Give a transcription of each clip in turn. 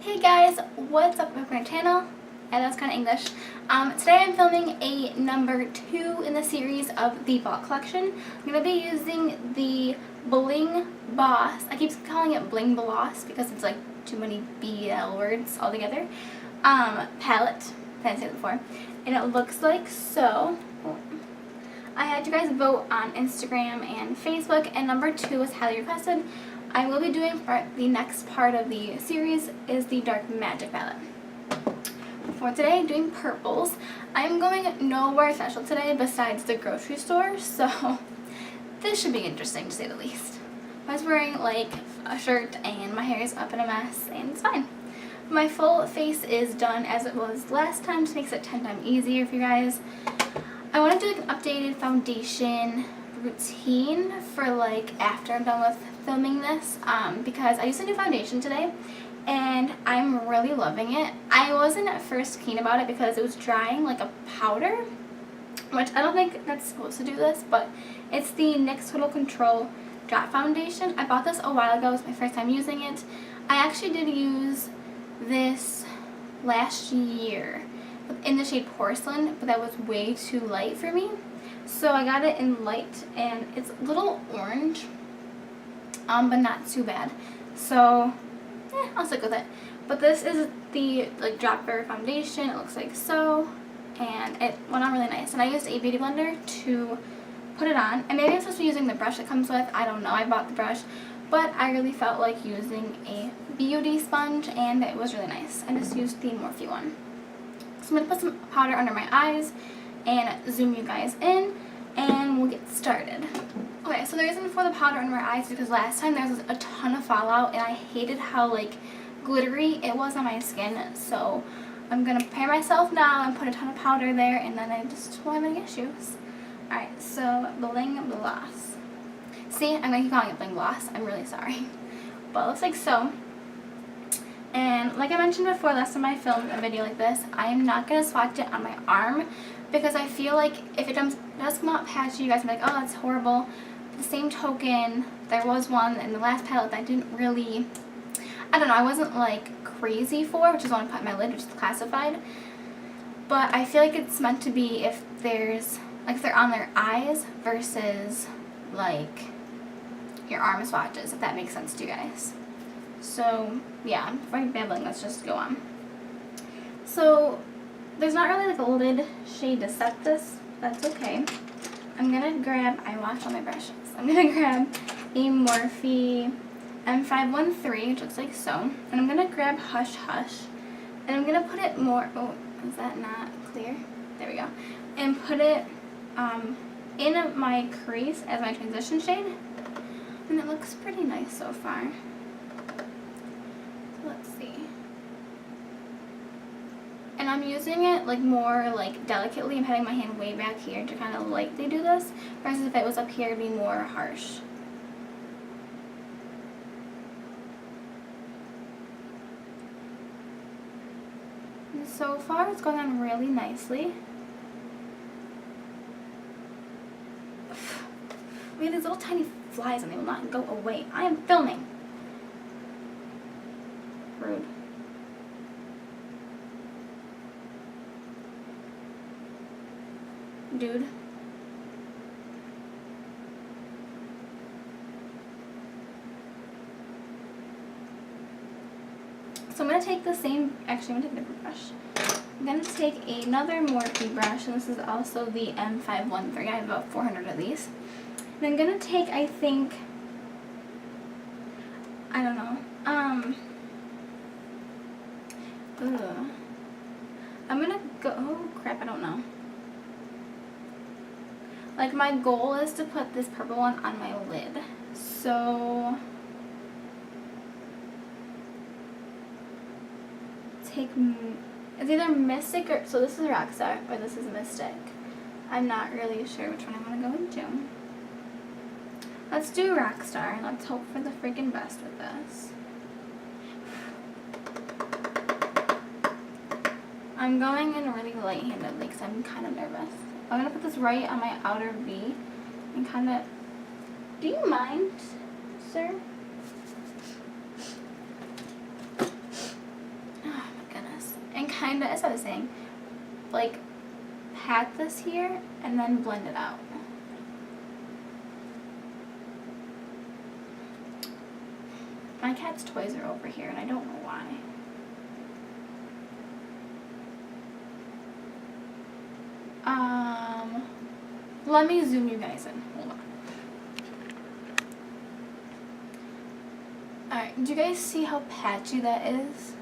Hey guys, what's up with my channel? Yeah, that's kind of English. Today I'm filming a number 2 in the series of the Fall collection. I'm going to be using the Bling Boss. I keep calling it Bling Boss because it's like too many BL words all together. Palette. I didn't say it before. And it looks like so. I had you guys vote on Instagram and Facebook, and number 2 was highly requested. I will be doing for the next part of the series is the Dark Magic palette. For today, doing purples. I'm going nowhere special today besides the grocery store, so this should be interesting to say the least. I was wearing like a shirt and my hair is up in a mess and it's fine. My full face is done as it was last time, just makes it 10 times easier for you guys. I want to do like an updated foundation routine for like after I'm done with filming this because I used a new foundation today and I'm really loving it. I wasn't at first keen about it because it was drying like a powder, which I don't think that's supposed to do this, but it's the NYX Total Control Drop Foundation. I bought this a while ago. It was my first time using it. I actually did use this last year in the shade Porcelain, but that was way too light for me. So I got it in light and it's a little orange, but not too bad. So I'll stick with it. But this is the like dropper foundation. It looks like so, and it went on really nice. And I used a beauty blender to put it on. And maybe I'm supposed to be using the brush it comes with. I don't know. I bought the brush, but I really felt like using a beauty sponge, and it was really nice. I just used the Morphe one. So I'm going to put some powder under my eyes and zoom you guys in, and we'll get started. Okay, so the reason for the powder under my eyes is because last time there was a ton of fallout, and I hated how like glittery it was on my skin. So I'm going to prepare myself now and put a ton of powder there, and then I just won't have any issues. Alright, so Bling Gloss. See, I'm going to keep calling it Bling Gloss. I'm really sorry. But it looks like so. And like I mentioned before, last time I filmed a video like this, I am not going to swatch it on my arm because I feel like if it does come out patchy, you guys will be like, oh, that's horrible. The same token, there was one in the last palette that I didn't really, I don't know, I wasn't like crazy for, which is one I put in my lid, which is classified. But I feel like it's meant to be if there's, like if they're on their eyes versus like your arm swatches, if that makes sense to you guys. So yeah, before I'm babbling, let's just go on. So there's not really like a lid shade to set this. That's okay. I'm gonna grab, I washed all my brushes. I'm gonna grab a Morphe M513, which looks like so. And I'm gonna grab Hush Hush. And I'm gonna put it more, oh, is that not clear? There we go. And put it in my crease as my transition shade. And it looks pretty nice so far. Let's see. And I'm using it like more like delicately. I'm having my hand way back here to kind of lightly do this, versus if it was up here it'd be more harsh. And so far it's going on really nicely. We have these little tiny flies and they will not go away. I am filming. Rude. Dude. So I'm going to take the same, actually I'm going to take a different brush. I'm going to take another Morphe brush, and this is also the M513. I have about 400 of these. And I'm going to take, I think, I don't know, I'm going to go, oh crap, I don't know. Like my goal is to put this purple one on my lid. So take, it's either Mystic or, so this is Rockstar or this is Mystic. I'm not really sure which one I want to go into. Let's do Rockstar. Let's hope for the freaking best with this. I'm going in really light-handedly because I'm kind of nervous. I'm going to put this right on my outer V and kind of, do you mind, sir? kind of, as I was saying, like, pat this here and then blend it out. My cat's toys are over here and I don't know why. Let me zoom you guys in. Hold on. Alright, do you guys see how patchy that is?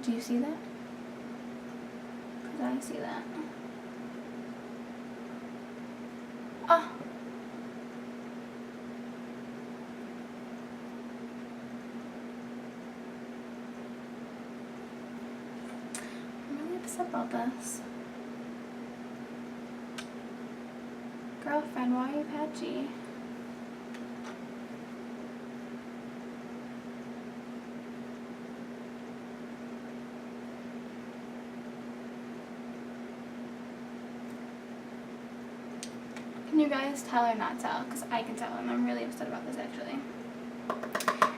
Do you see that? Because I see that. Oh. I'm really upset about this. Girlfriend, why are you patchy? Can you guys tell or not tell? Because I can tell, and I'm really upset about this actually.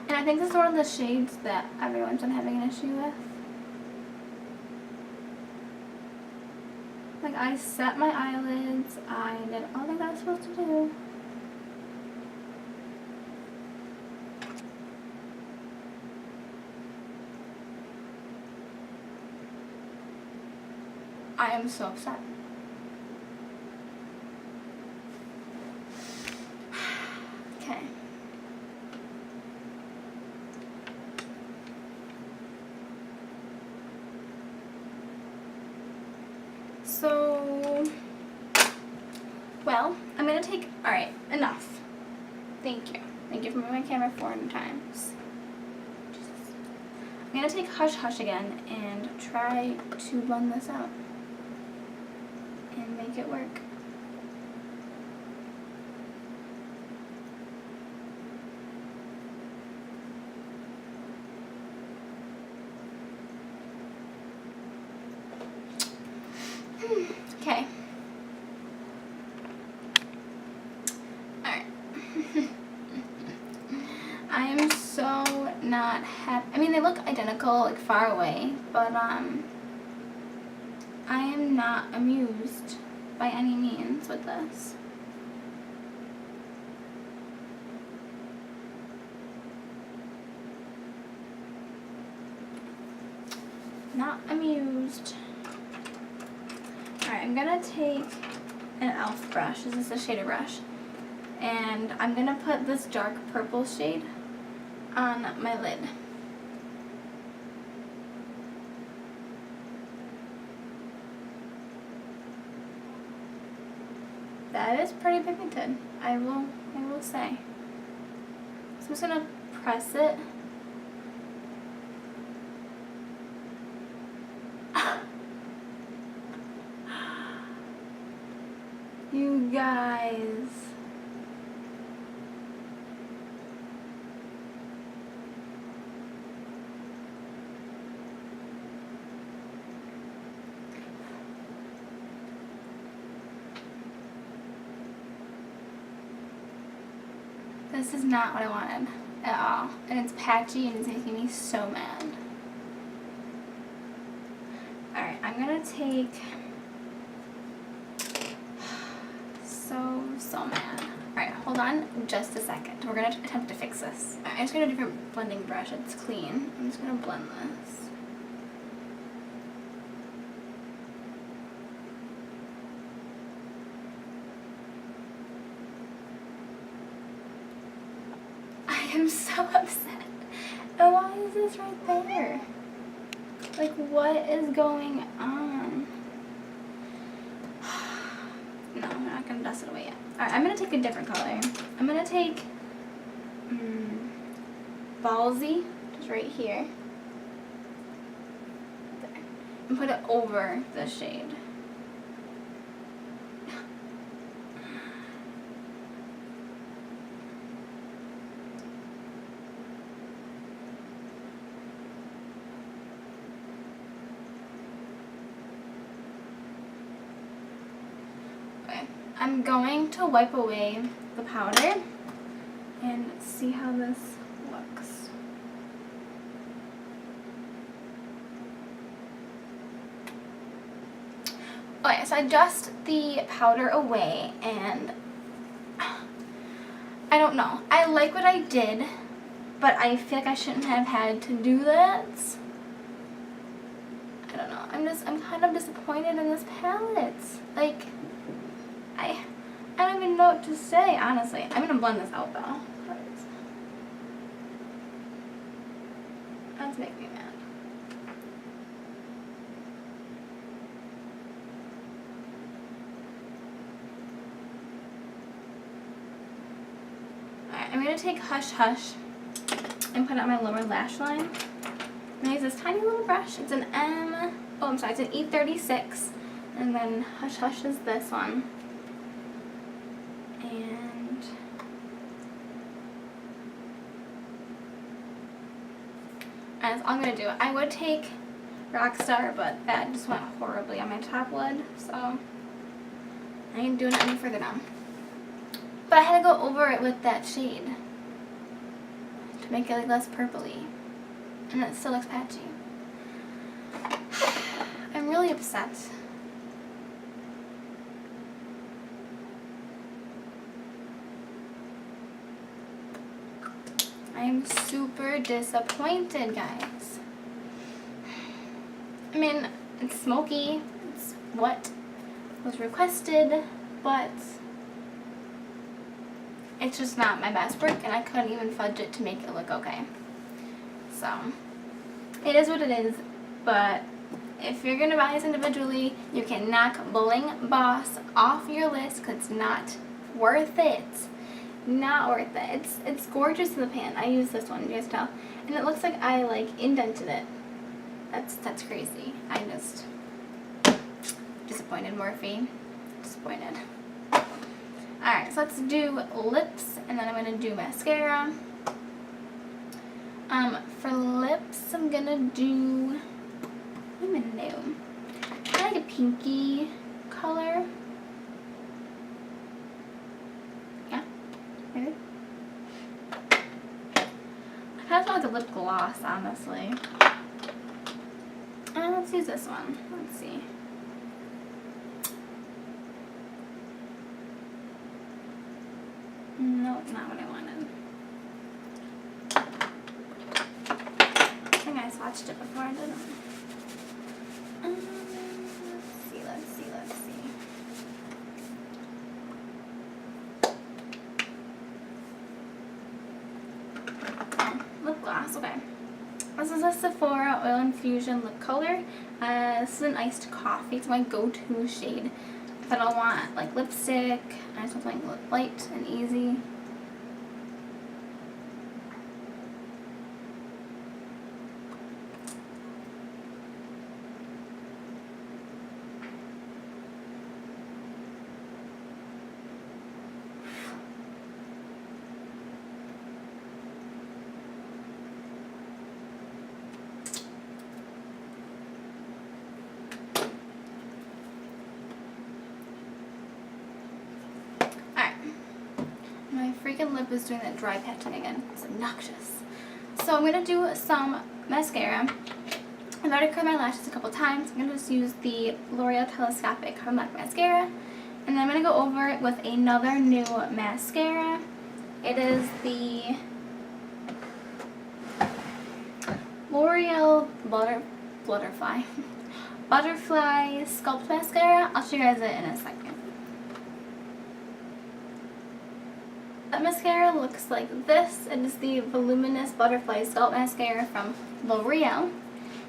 And I think this is one of the shades that everyone's been having an issue with. Like, I set my eyelids, I did all that I was supposed to do. I am so upset. Okay. So, well, I'm going to take, alright, enough. Thank you. Thank you for moving my camera 400 times. Jesus. I'm going to take Hush Hush again and try to blend this out and make it work. Okay. Alright. I am so not happy. I mean, they look identical, like, far away, but, I am not amused by any means with this. Not amused. Alright, I'm gonna take an e.l.f. brush. This is a shader brush. And I'm gonna put this dark purple shade on my lid. That is pretty pigmented, I will say. So I'm just gonna press it. You guys. This is not what I wanted at all. And it's patchy and it's making me so mad. Alright, I'm gonna take... So mad. Alright, hold on just a second. We're gonna attempt to fix this. I'm just gonna do a different blending brush. It's clean. I'm just gonna blend this. I am so upset. And why is this right there? Like, what is going on? No, I'm not gonna dust it away yet. Alright, I'm gonna take a different color. I'm gonna take Ballsy, just right here, there, and put it over the shade. I'm going to wipe away the powder and see how this looks. Okay, so I adjust the powder away, and I don't know. I like what I did, but I feel like I shouldn't have had to do that. I don't know. I'm kind of disappointed in this palette. Like, I don't even know what to say, honestly. I'm gonna blend this out though. That's making me mad. Alright, I'm gonna take Hush Hush and put it on my lower lash line. And I use this tiny little brush. It's an it's an E36. And then Hush Hush is this one. And that's all I'm going to do. I would take Rockstar, but that just went horribly on my top lid. So I ain't doing it any further now. But I had to go over it with that shade to make it like less purpley. And it still looks patchy. I'm really upset. I'm super disappointed, guys. I mean, it's smoky. It's what was requested, but it's just not my best work, and I couldn't even fudge it to make it look okay. So, it is what it is, but if you're going to buy this individually, you can knock Bling Boss off your list because it's not worth it. Not worth it. It's gorgeous in the pan. I use this one, you guys tell. And it looks like I like indented it. That's crazy. I'm just disappointed, Morphe. Disappointed. Alright, so let's do lips, and then I'm going to do mascara. For lips, I'm gonna do, what am I gonna do? I like a pinky color. Yeah, maybe. I kind of want like a lip gloss, honestly. Let's use this one. Let's see. No, not what I wanted. I swatched it before I did it. Let's see. Oh, lip gloss, okay. This is a Sephora Oil Infusion Lip Color. This is an iced coffee. It's my go-to shade. If I don't want like lipstick, I just want something light and easy. My freaking lip is doing that dry patching again. It's obnoxious. So I'm going to do some mascara. I've already curled my lashes a couple times. I'm going to just use the L'Oreal Telescopic Curl Matte Mascara. And then I'm going to go over it with another new mascara. It is the L'Oreal Butterfly Sculpt Mascara. I'll show you guys it in a second. That mascara looks like this. It is the Voluminous Butterfly Sculpt Mascara from L'Oreal.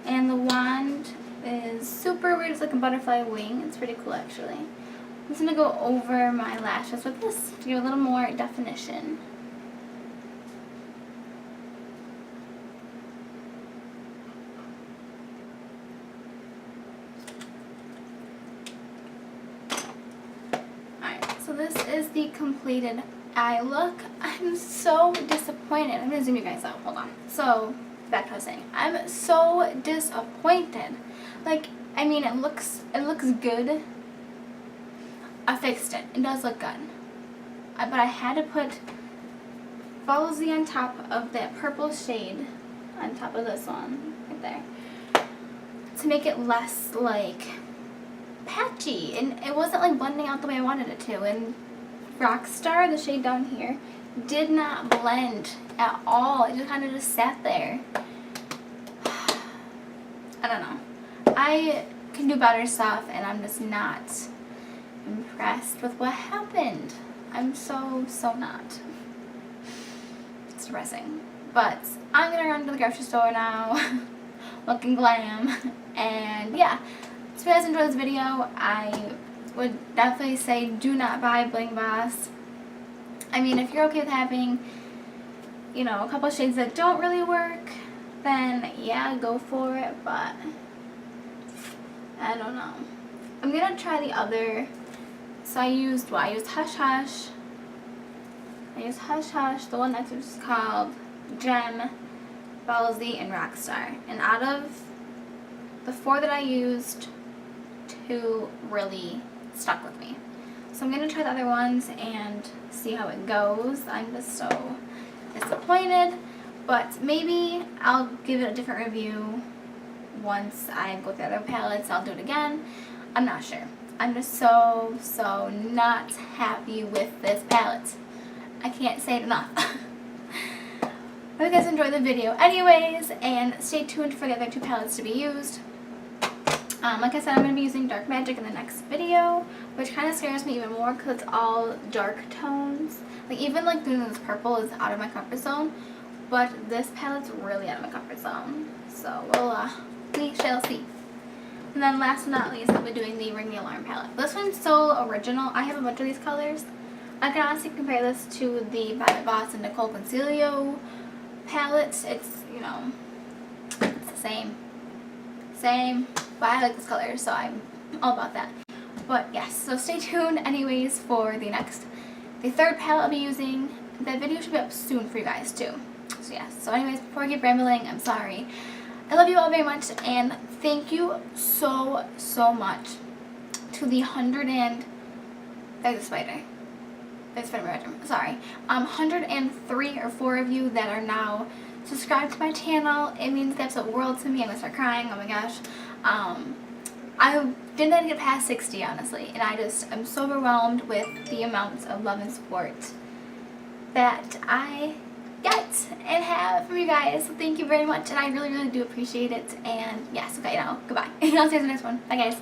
And the wand is super weird. It's like a butterfly wing. It's pretty cool, actually. I'm just going to go over my lashes with this to give a little more definition. Alright, so this is the completed eye look. I'm so disappointed. I'm going to zoom you guys out. Hold on. So, back to what I was saying. I'm so disappointed. Like, I mean, it looks good. I fixed it. It does look good. But I had to put ballsy on top of that purple shade, on top of this one, right there, to make it less, like, patchy. And it wasn't, like, blending out the way I wanted it to. And Rockstar, the shade down here, did not blend at all. It just kind of just sat there. I don't know. I can do better stuff, and I'm just not impressed with what happened. I'm so not. It's depressing. But I'm gonna run to the grocery store now, looking glam. And yeah, so if you guys enjoyed this video, I would definitely say do not buy Bling Boss. I mean, if you're okay with having, you know, a couple shades that don't really work, then yeah, go for it, but I don't know. I'm gonna try the other. So I used Hush Hush. I used Hush Hush, the one that's just called Gem, Ballsy, and Rockstar. And out of the 4 that I used, 2 really stuck with me. So I'm going to try the other ones and see how it goes. I'm just so disappointed, but maybe I'll give it a different review once I go through the other palettes. I'll do it again. I'm not sure. I'm just so not happy with this palette. I can't say it enough. I hope you guys enjoyed the video anyways, and stay tuned for the other 2 palettes to be used. Like I said, I'm going to be using Dark Magic in the next video, which kind of scares me even more because it's all dark tones. Like, even like doing this purple is out of my comfort zone, but this palette's really out of my comfort zone. So we shall see. And then last but not least, I'll be doing the Ring the Alarm palette. This one's so original. I have a bunch of these colors. I can honestly compare this to the Violet Voss and Nicole Concilio palettes. It's, you know, it's the same. But I like this color, so I'm all about that. But yes, so stay tuned anyways for the 3rd palette I'll be using. That video should be up soon for you guys too. So yes, so anyways, before I keep rambling, I'm sorry. I love you all very much, and thank you so much to the 100 and, there's a spider. There's a spider in my bedroom, sorry. 103 or 4 of you that are now subscribe to my channel. It means the absolute world to me. I'm gonna start crying. Oh my gosh. I didn't get past 60, honestly, and I'm so overwhelmed with the amounts of love and support that I get and have from you guys. So thank you very much, and I really do appreciate it. And yes, okay, now goodbye. I'll see you in the next one. Bye guys.